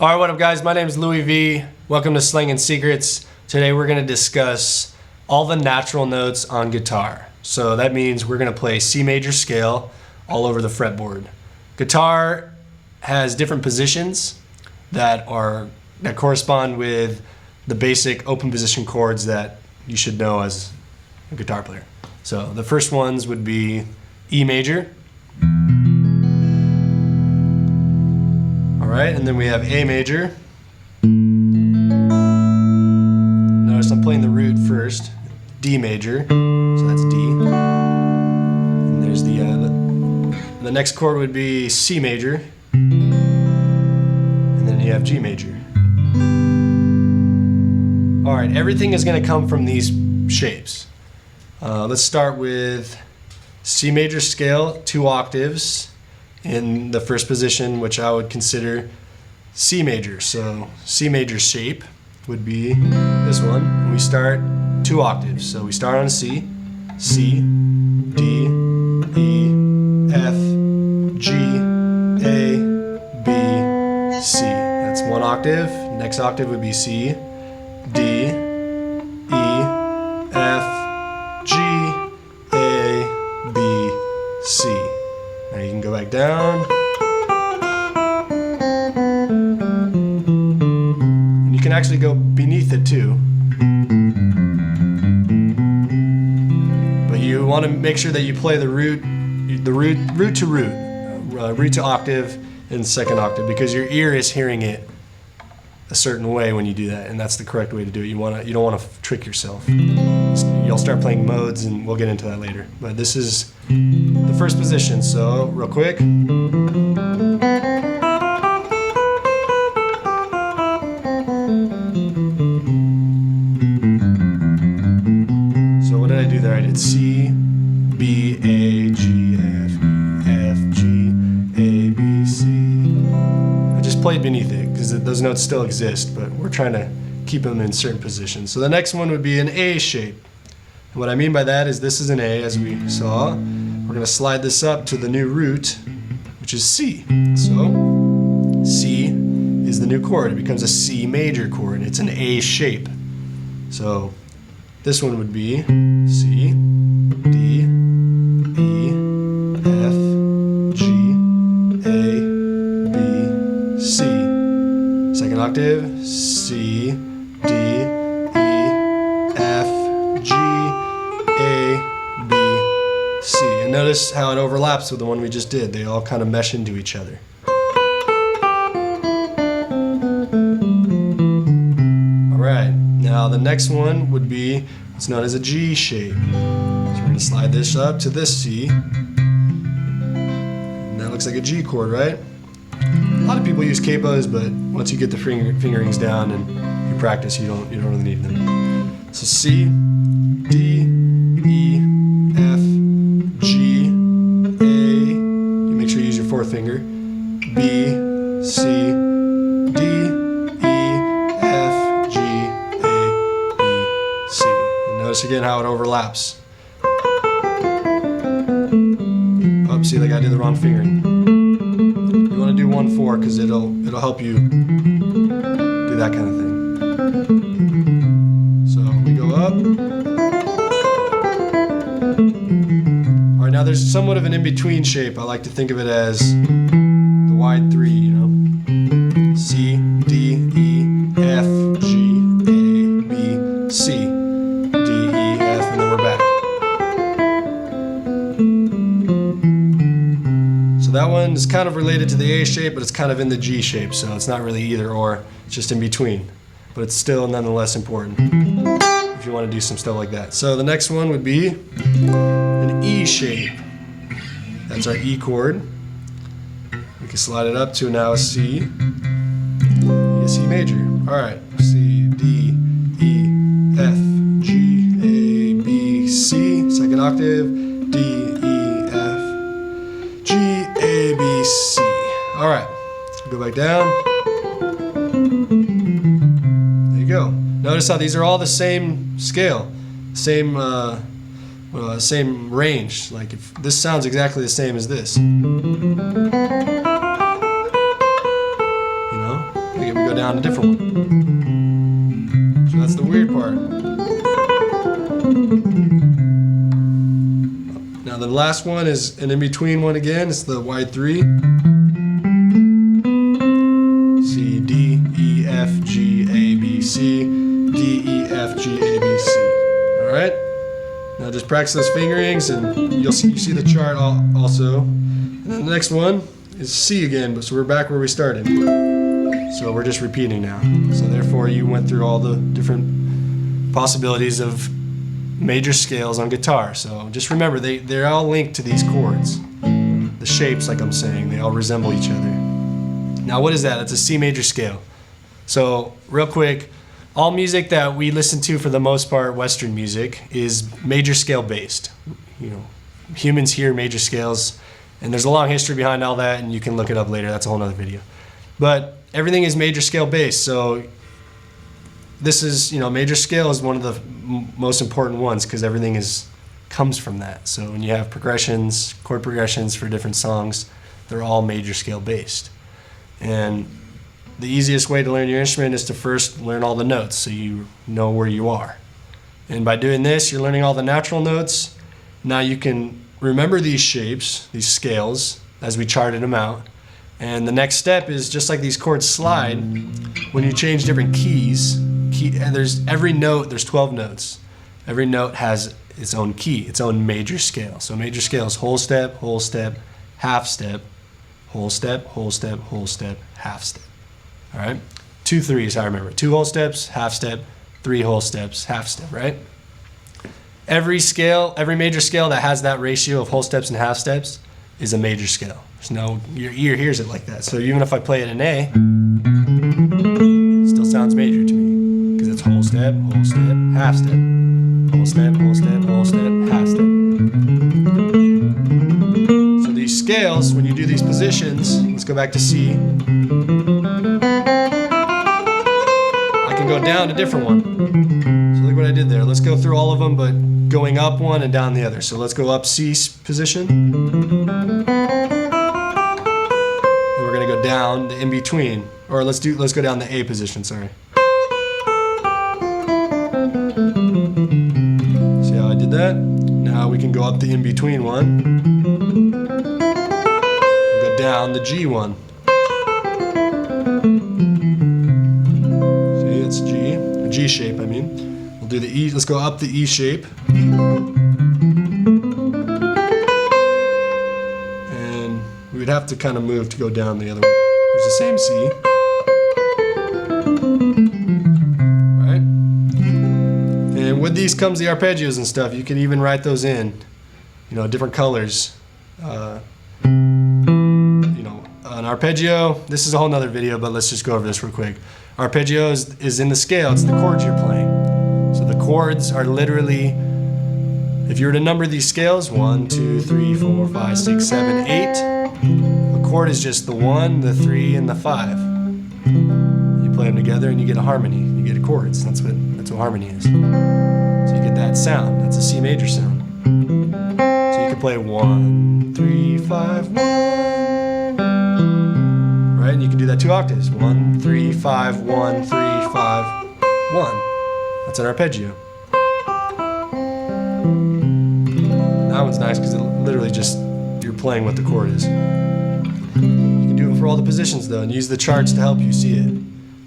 Alright, what up guys? My name is Louis V. Welcome to Slangin Secrets. Today we're going to discuss all the natural notes on guitar. So that means we're going to play C major scale all over the fretboard. Guitar has different positions that correspond with the basic open position chords that you should know as a guitar player. So the first ones would be E major. Alright, and then we have A major. Notice I'm playing the root first. D major, so that's D. And there's the next chord would be C major. And then you have G major. Alright, everything is going to come from these shapes. Let's start with C major scale, 2 octaves in the first position, which I would consider C major. So C major shape would be this one. We start 2 octaves. So we start on C, C, D, E, F, G, A, B, C. That's 1 octave. Next octave would be C, D, E, F, G, A, B, C. Now you can go back down. And you can actually go beneath it too. But you want to make sure that you play the root to root to octave and second octave, because your ear is hearing it a certain way when you do that, and that's the correct way to do it. You don't want to trick yourself. You'll start playing modes, and we'll get into that later. But this is the first position, so real quick. So what did I do there? I did C, B, A, G, F, E, F, G, A, B, C. I just played beneath it because those notes still exist, but we're trying to keep them in certain positions. So the next one would be an A shape. And what I mean by that is this is an A, as we saw. We're going to slide this up to the new root, which is C. So C is the new chord. It becomes a C major chord. It's an A shape. So this one would be C, D, E, F, G, A, B, C. Second octave, C, D, E, F, G, A, B, C. And notice how it overlaps with the one we just did. They all kind of mesh into each other. Alright, now the next one would be what's known as a G shape. So we're going to slide this up to this C. And that looks like a G chord, right? A lot of people use capos, but once you get the fingerings down and you practice, you don't really need them. So C, D, E, F, G, A. You make sure you use your 4th finger. B, C, D, E, F, G, A, B, C. And notice again how it overlaps. Oh, see, like I did the wrong fingering. You want to do 1-4 because it'll help you do that kind of thing. So we go up. Alright, now there's somewhat of an in-between shape. I like to think of it as the wide 3, you know. C, D, E, F, G, A, B, C. D, E, F, and then we're back. So that one's kind of related to the A shape, but it's kind of in the G shape, so it's not really either or. It's just in between. But it's still nonetheless important if you want to do some stuff like that. So the next one would be an E shape. That's our E chord. We can slide it up to now a C. A C major. Alright. C, D, E, F, G, A, B, C. Second octave. D, E, F, G, A, B, C. Alright. Go back down. Go. Notice how these are all the same scale, same range. Like if this sounds exactly the same as this, you know, we go down a different one. So that's the weird part. Now the last one is an in-between one again. It's the wide 3. C, D, E, F, G, A, B, C. D, E, F, G, A, B, C. Alright? Now just practice those fingerings and you see the chart also. And then the next one is C again, so we're back where we started. So we're just repeating now. So therefore you went through all the different possibilities of major scales on guitar. So just remember, they're all linked to these chords. The shapes, like I'm saying, they all resemble each other. Now what is that? It's a C major scale. So real quick, all music that we listen to for the most part, Western music, is major scale based. You know, humans hear major scales, and there's a long history behind all that, and you can look it up later. That's a whole nother video. But everything is major scale based. So this is, you know, major scale is one of the most important ones because everything comes from that. So when you have progressions, chord progressions for different songs, they're all major scale based. And the easiest way to learn your instrument is to first learn all the notes so you know where you are. And by doing this, you're learning all the natural notes. Now you can remember these shapes, these scales, as we charted them out. And the next step is, just like these chords slide, when you change different keys, and there's 12 notes. Every note has its own key, its own major scale. So major scale is whole step, half step, whole step, whole step, whole step, half step. All right, 2, 3 is how I remember it. 2 whole steps, half step, 3 whole steps, half step, right? Every major scale that has that ratio of whole steps and half steps is a major scale. Your ear hears it like that. So even if I play it in A, it still sounds major to me because it's whole step, half step, whole step, whole step, whole step, half step. So these scales, when you do these positions, let's go back to C. I can go down a different one. So look what I did there. Let's go through all of them, but going up one and down the other. So let's go up C position. And we're gonna go down the in-between. Or let's go down the A position, sorry. See how I did that? Now we can go up the in-between one. And go down the G one. See, it's G. A G shape, I mean. We'll do the E, let's go up the E shape. And we would have to kind of move to go down the other one. There's the same C. Right? And with these comes the arpeggios and stuff. You can even write those in, you know, different colors. An arpeggio, this is a whole nother video, but let's just go over this real quick. Arpeggio is in the scale, it's the chords you're playing. So the chords are literally, if you were to number these scales, 1, 2, 3, 4, 5, 6, 7, 8, a chord is just the 1, the 3, and the 5. You play them together and you get a harmony, you get chords. That's what harmony is. So you get that sound, that's a C major sound. So you can play 1, 3, 5, 1. Right? And you can do that 2 octaves. 1, 3, 5, 1, 3, 5, 1. That's an arpeggio. That one's nice because it literally just, you're playing what the chord is. You can do it for all the positions though, and use the charts to help you see it.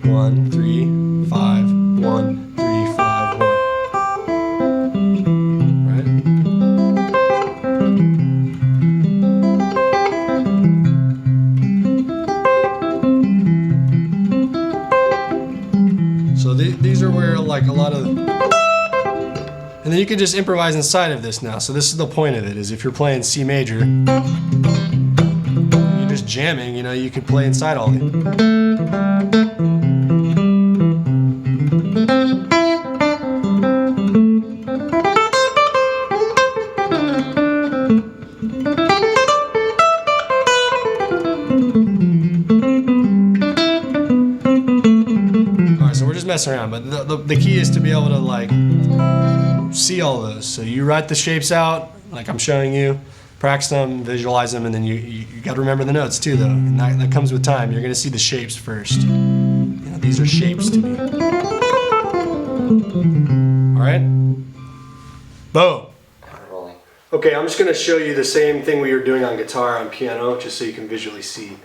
1, 3, 5, 1, 3, 5, 1. Right? So these are where like a lot of, and then you can just improvise inside of this now. So this is the point of it, is if you're playing C major, you're just jamming, you know, you can play inside all of it. Mess around, but the key is to be able to like see all of those. So you write the shapes out like I'm showing you, practice them, visualize them, and then you got to remember the notes too though, and that comes with time. You're going to see the shapes first. these are shapes to me. All right? Boom. Okay, I'm just going to show you the same thing we were doing on guitar and piano, just so you can visually see.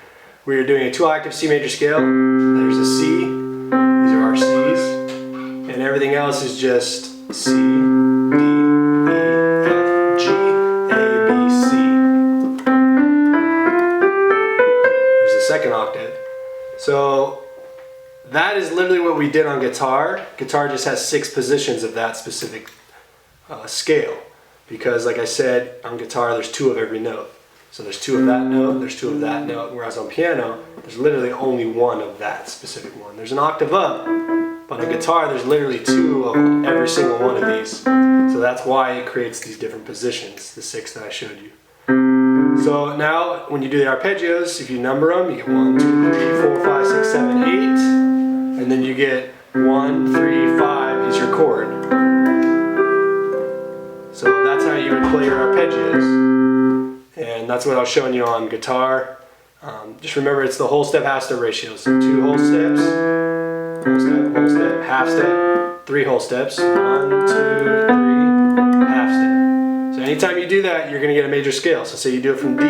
We are doing a 2-octave C major scale. There's a C. These are our Cs. And everything else is just C, D, E, F, G, A, B, C. There's the second octave. So that is literally what we did on guitar. Guitar just has 6 positions of that specific scale. Because like I said, on guitar there's 2 of every note. So there's 2 of that note, there's 2 of that note, whereas on piano, there's literally only 1 of that specific one. There's an octave up, but on guitar there's literally 2 of every single one of these. So that's why it creates these different positions, the 6 that I showed you. So now, when you do the arpeggios, if you number them, you get 1, 2, 3, 4, 5, 6, 7, 8, and then you get 1, 3, 5 is your chord. So that's how you would play your arpeggios, and that's what I was showing you on guitar. Just remember, it's the whole step, half step ratio. So 2 whole steps, whole step, half step, 3 whole steps, 1, 2, 3, half step. So anytime you do that, you're going to get a major scale. So say you do it from D,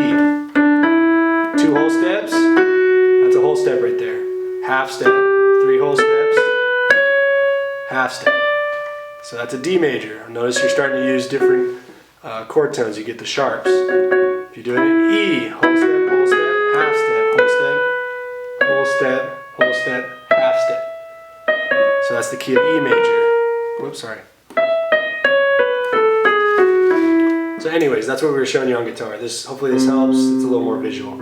2 whole steps, that's a whole step right there. Half step, 3 whole steps, half step. So that's a D major. Notice you're starting to use different chord tones. You get the sharps. If you do it in E, whole step, half step, whole step, whole step, whole step, half step. So that's the key of E major. Whoops, sorry. So anyways, that's what we were showing you on guitar. Hopefully this helps. It's a little more visual.